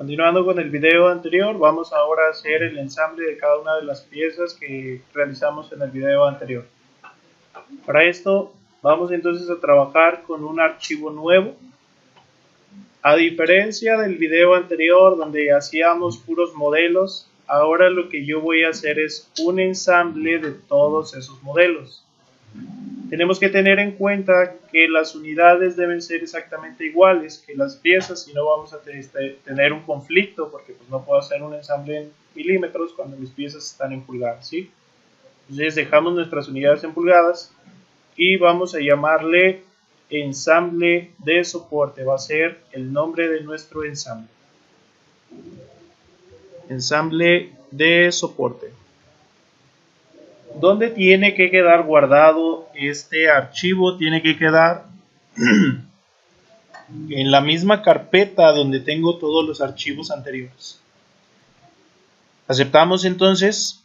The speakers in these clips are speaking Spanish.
Continuando con el video anterior, vamos ahora a hacer el ensamble de cada una de las piezas que realizamos en el video anterior. Para esto vamos entonces a trabajar con un archivo nuevo. A diferencia del video anterior donde hacíamos puros modelos, ahora lo que yo voy a hacer es un ensamble de todos esos modelos. Tenemos que tener en cuenta que las unidades deben ser exactamente iguales que las piezas, si no vamos a tener un conflicto, porque pues no puedo hacer un ensamble en milímetros cuando mis piezas están en pulgadas, ¿sí? Entonces dejamos nuestras unidades en pulgadas y vamos a llamarle ensamble de soporte. Va a ser el nombre de nuestro ensamble. Ensamble de soporte. ¿Dónde tiene que quedar guardado este archivo? Tiene que quedar en la misma carpeta donde tengo todos los archivos anteriores. Aceptamos entonces.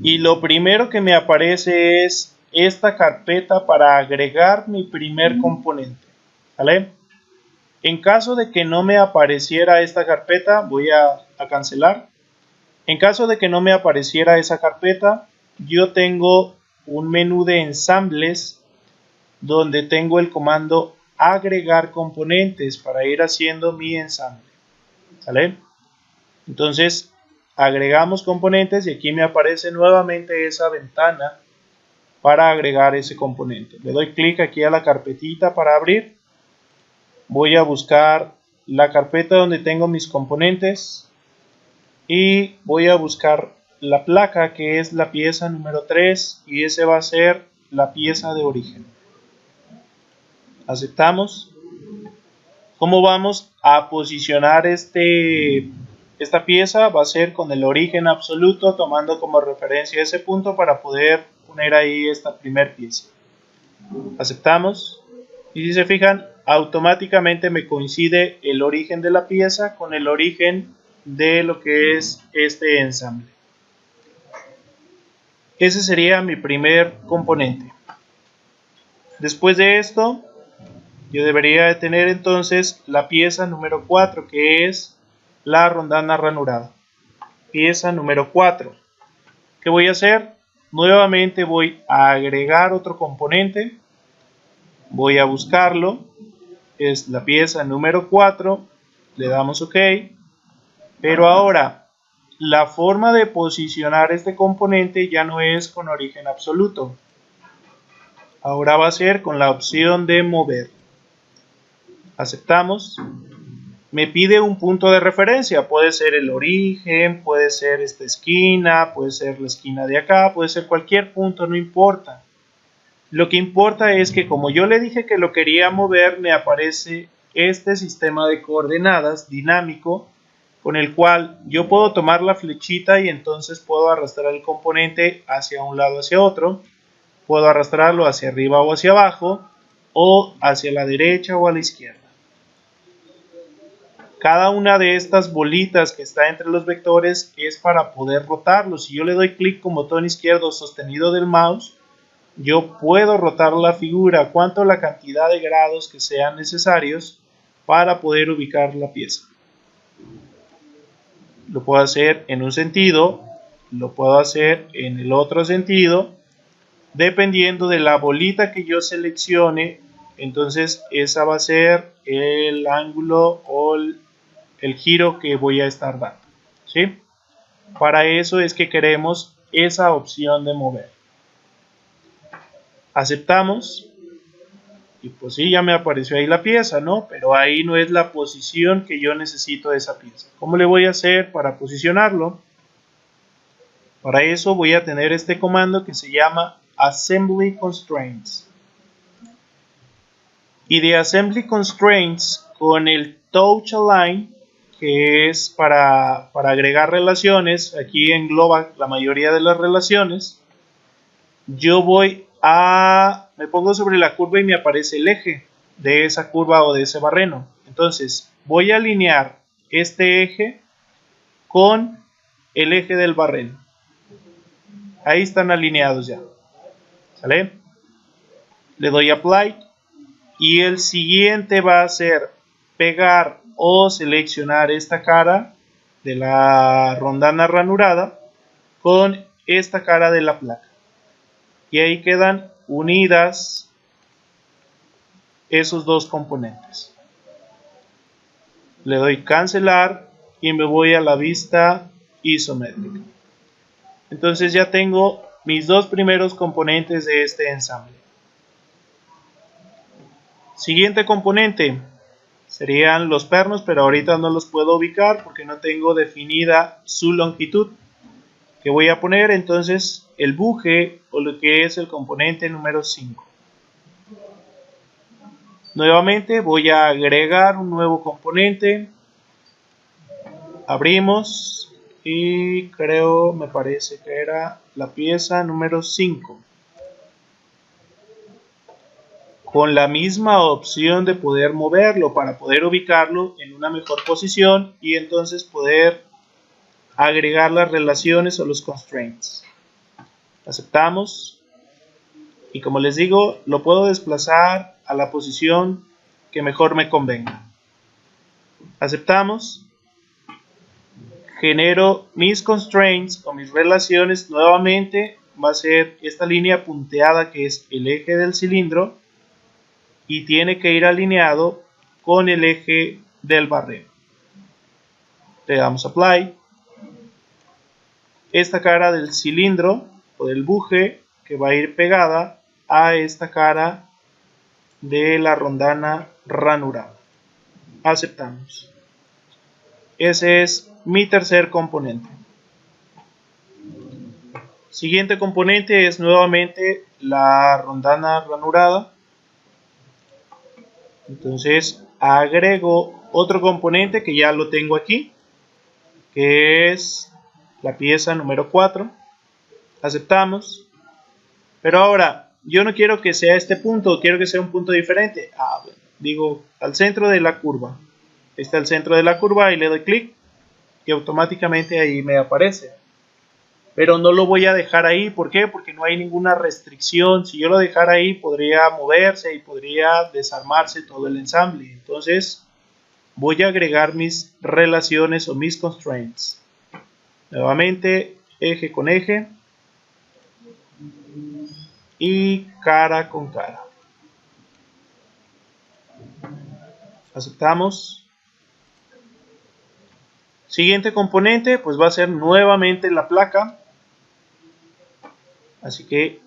Y lo primero que me aparece es esta carpeta para agregar mi primer componente. ¿Vale? En caso de que no me apareciera esta carpeta, voy a cancelar. En caso de que no me apareciera esa carpeta, yo tengo un menú de ensambles donde tengo el comando agregar componentes para ir haciendo mi ensamble. ¿Sale? Entonces agregamos componentes y aquí me aparece nuevamente esa ventana para agregar ese componente. Le doy clic aquí a la carpetita para abrir. Voy a buscar la carpeta donde tengo mis componentes. Y voy a buscar la placa que es la pieza número 3 y ese va a ser la pieza de origen. Aceptamos. ¿Cómo vamos a posicionar esta pieza? Va a ser con el origen absoluto, tomando como referencia ese punto para poder poner ahí esta primer pieza. Aceptamos. Y si se fijan, automáticamente me coincide el origen de la pieza con el origen de lo que es este ensamble. Ese sería mi primer componente. Después de esto, yo debería de tener entonces la pieza número 4, que es la rondana ranurada. Pieza número 4. ¿Qué voy a hacer? Nuevamente voy a agregar otro componente. Voy a buscarlo. Es la pieza número 4. Le damos OK. Pero ahora, la forma de posicionar este componente ya no es con origen absoluto. Ahora va a ser con la opción de mover. Aceptamos. Me pide un punto de referencia. Puede ser el origen, puede ser esta esquina, puede ser la esquina de acá, puede ser cualquier punto, no importa. Lo que importa es que como yo le dije que lo quería mover, me aparece este sistema de coordenadas dinámico con el cual yo puedo tomar la flechita y entonces puedo arrastrar el componente hacia un lado o hacia otro, puedo arrastrarlo hacia arriba o hacia abajo, o hacia la derecha o a la izquierda. Cada una de estas bolitas que está entre los vectores es para poder rotarlos. Si yo le doy clic con botón izquierdo sostenido del mouse, yo puedo rotar la figura cuanto la cantidad de grados que sean necesarios para poder ubicar la pieza. Lo puedo hacer en un sentido, lo puedo hacer en el otro sentido, dependiendo de la bolita que yo seleccione. Entonces esa va a ser el ángulo o el giro que voy a estar dando, ¿sí? Para eso es que queremos esa opción de mover. Aceptamos. Y pues sí, ya me apareció ahí la pieza, ¿no? Pero ahí no es la posición que yo necesito de esa pieza. ¿Cómo le voy a hacer para posicionarlo? Para eso voy a tener este comando que se llama Assembly Constraints. Y de Assembly Constraints con el Touch Align, que es para agregar relaciones, aquí engloba la mayoría de las relaciones, yo me pongo sobre la curva y me aparece el eje de esa curva o de ese barreno. Entonces voy a alinear este eje con el eje del barreno. Ahí están alineados ya. ¿Sale? Le doy Apply y el siguiente va a ser pegar o seleccionar esta cara de la rondana ranurada con esta cara de la placa. Y ahí quedan unidas esos dos componentes. Le doy cancelar y me voy a la vista isométrica. Entonces ya tengo mis dos primeros componentes de este ensamble. Siguiente componente serían los pernos, pero ahorita no los puedo ubicar porque no tengo definida su longitud que voy a poner. Entonces el buje, o lo que es el componente número 5. Nuevamente voy a agregar un nuevo componente. Abrimos y me parece que era la pieza número 5. Con la misma opción de poder moverlo para poder ubicarlo en una mejor posición y entonces poder agregar las relaciones o los constraints. Aceptamos y, como les digo, lo puedo desplazar a la posición que mejor me convenga. Aceptamos. Genero mis constraints o mis relaciones. Nuevamente va a ser esta línea punteada que es el eje del cilindro y tiene que ir alineado con el eje del barreno. Le damos apply. Esta cara del cilindro o del buje que va a ir pegada a esta cara de la rondana ranurada. Aceptamos. Ese es mi tercer componente. Siguiente componente es nuevamente la rondana ranurada. Entonces agrego otro componente que ya lo tengo aquí, que es la pieza número 4. Aceptamos. Pero ahora yo no quiero que sea este punto, quiero que sea un punto diferente. Bueno, digo al centro de la curva. Está el centro de la curva y le doy clic y automáticamente ahí me aparece. Pero no lo voy a dejar ahí. ¿Por qué? Porque no hay ninguna restricción. Si yo lo dejara ahí podría moverse y podría desarmarse todo el ensamble. Entonces voy a agregar mis relaciones o mis constraints. Nuevamente eje con eje y cara con cara. Aceptamos. Siguiente componente pues va a ser nuevamente la placa. Así que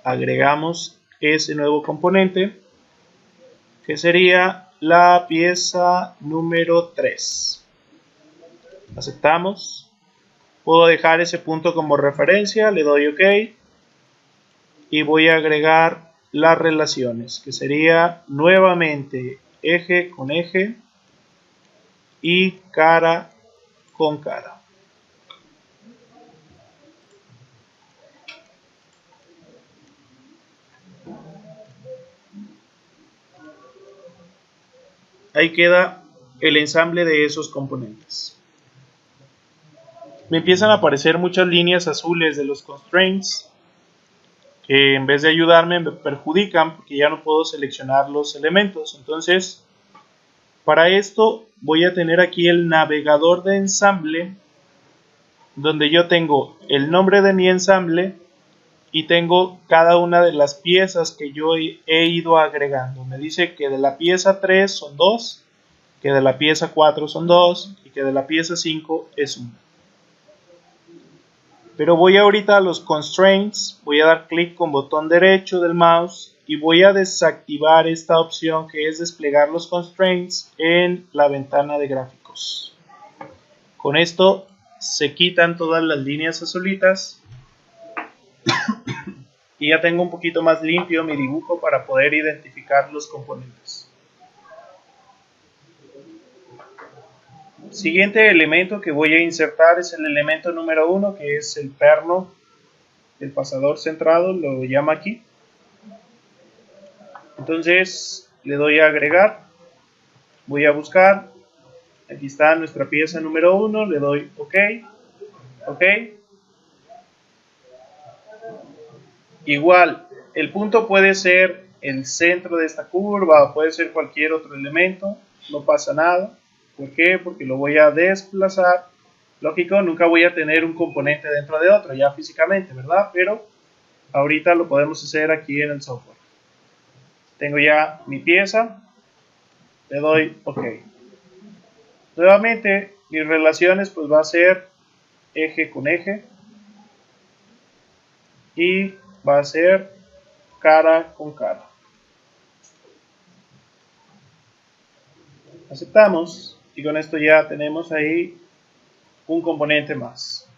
agregamos ese nuevo componente que sería la pieza número 3. Aceptamos. Puedo dejar ese punto como referencia, le doy OK y voy a agregar las relaciones que sería nuevamente eje con eje y cara con cara. Ahí queda el ensamble de esos componentes. Me empiezan a aparecer muchas líneas azules de los constraints que en vez de ayudarme me perjudican porque ya no puedo seleccionar los elementos. Entonces, para esto voy a tener aquí el navegador de ensamble donde yo tengo el nombre de mi ensamble y tengo cada una de las piezas que yo he ido agregando. Me dice que de la pieza 3 son 2, que de la pieza 4 son 2 y que de la pieza 5 es 1. Pero voy ahorita a los constraints, voy a dar clic con botón derecho del mouse y voy a desactivar esta opción que es desplegar los constraints en la ventana de gráficos. Con esto se quitan todas las líneas azulitas y ya tengo un poquito más limpio mi dibujo para poder identificar los componentes. Siguiente elemento que voy a insertar es el elemento número 1, que es el perno, el pasador centrado, lo llama aquí. Entonces le doy a agregar, voy a buscar, aquí está nuestra pieza número 1, le doy OK, OK. Igual, el punto puede ser el centro de esta curva o puede ser cualquier otro elemento. no pasa nada. ¿Por qué? Porque lo voy a desplazar. Lógico, nunca voy a tener un componente dentro de otro, ya físicamente, ¿verdad? Pero ahorita lo podemos hacer aquí en el software. Tengo ya mi pieza, le doy OK. Nuevamente, mis relaciones pues va a ser eje con eje y va a ser cara con cara. Aceptamos y con esto ya tenemos ahí un componente más.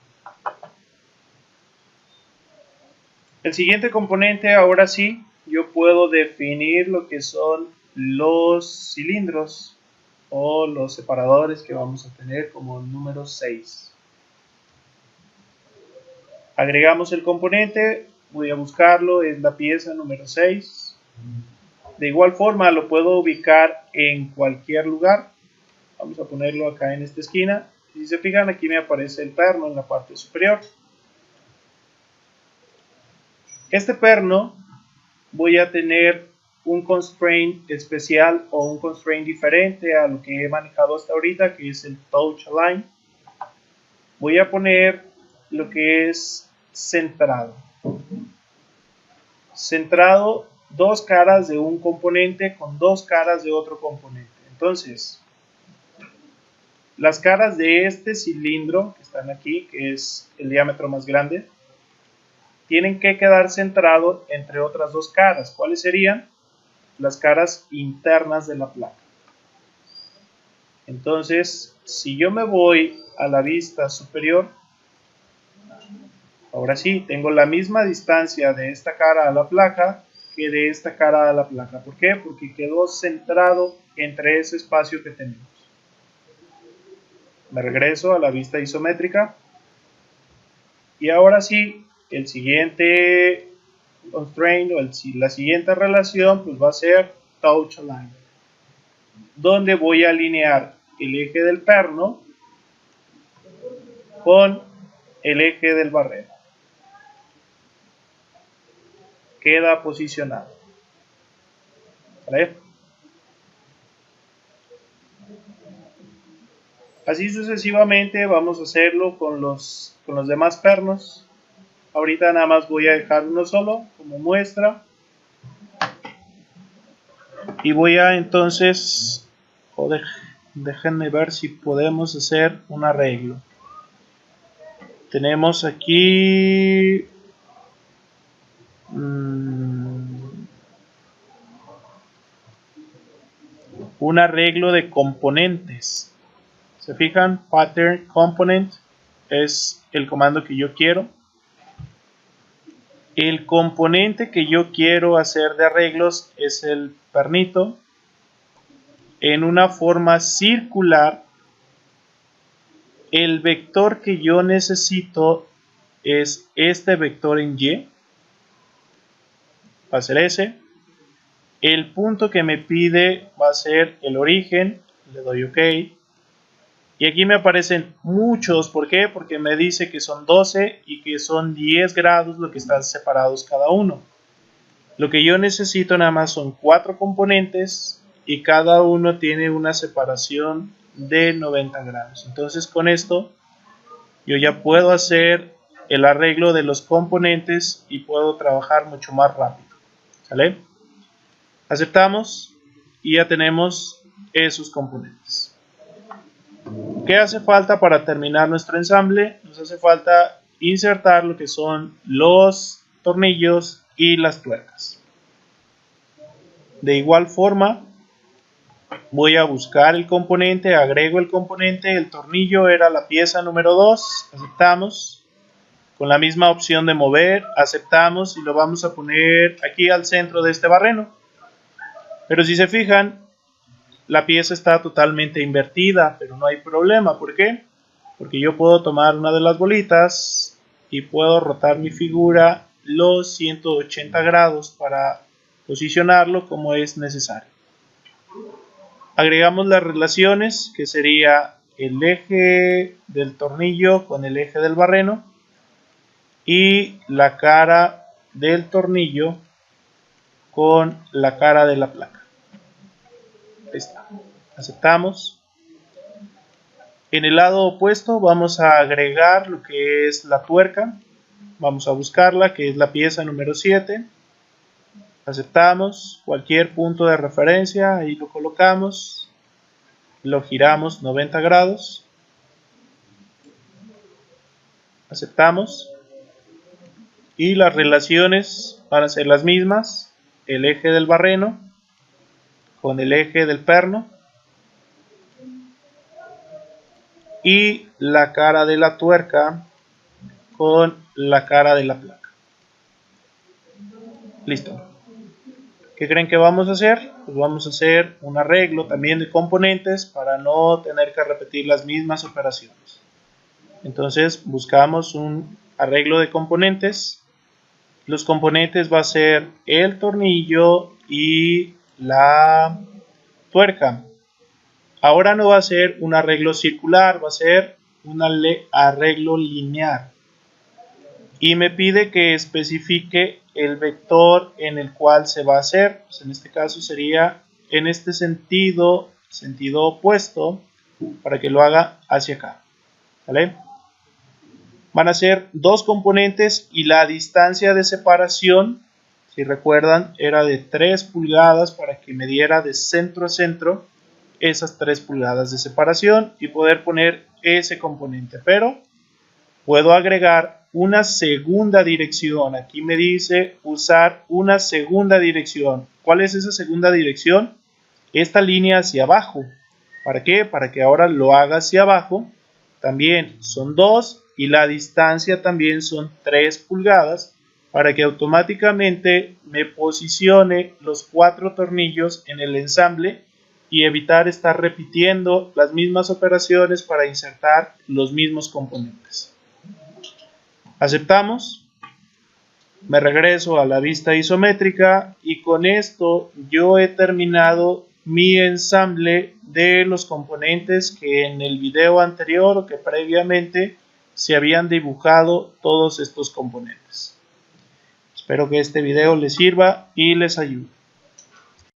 El siguiente componente, ahora sí, yo puedo definir lo que son los cilindros o los separadores que vamos a tener como número 6. Agregamos el componente, voy a buscarlo, es la pieza número 6. De igual forma lo puedo ubicar en cualquier lugar. Vamos a ponerlo acá en esta esquina. Si se fijan, aquí me aparece el perno en la parte superior. Este perno voy a tener un constraint especial o un constraint diferente a lo que he manejado hasta ahorita, que es el touch align. Voy a poner lo que es centrado. Centrado, dos caras de un componente con dos caras de otro componente. Entonces, las caras de este cilindro que están aquí, que es el diámetro más grande, tienen que quedar centrado entre otras dos caras. ¿Cuáles serían? Las caras internas de la placa. Entonces, si yo me voy a la vista superior, ahora sí, tengo la misma distancia de esta cara a la placa que de esta cara a la placa. ¿Por qué? Porque quedó centrado entre ese espacio que tenemos. Me regreso a la vista isométrica. Y ahora sí, el siguiente constraint o la siguiente relación pues va a ser touch align, donde voy a alinear el eje del perno con el eje del barreno. Queda posicionado. ¿Vale? Así sucesivamente vamos a hacerlo con los demás pernos. Ahorita nada más voy a dejar uno solo como muestra. Y voy a entonces, déjenme ver si podemos hacer un arreglo. Tenemos aquí un arreglo de componentes. ¿Se fijan? Pattern component es el comando que yo quiero. El componente que yo quiero hacer de arreglos es el pernito en una forma circular. El vector que yo necesito es este vector en Y. Va a ser ese. El punto que me pide va a ser el origen. Le doy OK. Y aquí me aparecen muchos. ¿Por qué? Porque me dice que son 12 y que son 10 grados lo que están separados cada uno. Lo que yo necesito nada más son 4 componentes y cada uno tiene una separación de 90 grados. Entonces con esto yo ya puedo hacer el arreglo de los componentes y puedo trabajar mucho más rápido. ¿Sale? Aceptamos y ya tenemos esos componentes. ¿Qué hace falta para terminar nuestro ensamble? Nos hace falta insertar lo que son los tornillos y las tuercas. De igual forma, voy a buscar el componente, agrego el componente, el tornillo era la pieza número 2, aceptamos. Con la misma opción de mover, aceptamos y lo vamos a poner aquí al centro de este barreno. Pero si se fijan, la pieza está totalmente invertida, pero no hay problema. ¿Por qué? Porque yo puedo tomar una de las bolitas y puedo rotar mi figura los 180 grados para posicionarlo como es necesario. Agregamos las relaciones, que sería el eje del tornillo con el eje del barreno y la cara del tornillo con la cara de la placa. Ahí está. Aceptamos. En el lado opuesto vamos a agregar lo que es la tuerca. Vamos a buscarla, que es la pieza número 7. Aceptamos. Cualquier punto de referencia, ahí lo colocamos. Lo giramos 90 grados. Aceptamos. Y las relaciones van a ser las mismas. El eje del barreno con el eje del perno. Y la cara de la tuerca con la cara de la placa. Listo. ¿Qué creen que vamos a hacer? Pues vamos a hacer un arreglo también de componentes para no tener que repetir las mismas operaciones. Entonces buscamos un arreglo de componentes. Los componentes va a ser el tornillo y la tuerca. Ahora no va a ser un arreglo circular, va a ser un arreglo lineal. Y me pide que especifique el vector en el cual se va a hacer. Pues en este caso sería en este sentido opuesto, para que lo haga hacia acá. ¿Vale? Van a ser dos componentes y la distancia de separación, si recuerdan, era de 3 pulgadas para que me diera de centro a centro esas 3 pulgadas de separación y poder poner ese componente. Pero puedo agregar una segunda dirección. Aquí me dice usar una segunda dirección. ¿Cuál es esa segunda dirección? Esta línea hacia abajo. ¿Para qué? Para que ahora lo haga hacia abajo. También son 2 y la distancia también son 3 pulgadas para que automáticamente me posicione los 4 tornillos en el ensamble y evitar estar repitiendo las mismas operaciones para insertar los mismos componentes. Aceptamos. Me regreso a la vista isométrica y con esto yo he terminado mi ensamble de los componentes que en el video anterior o que previamente se habían dibujado todos estos componentes. Espero que este video les sirva y les ayude.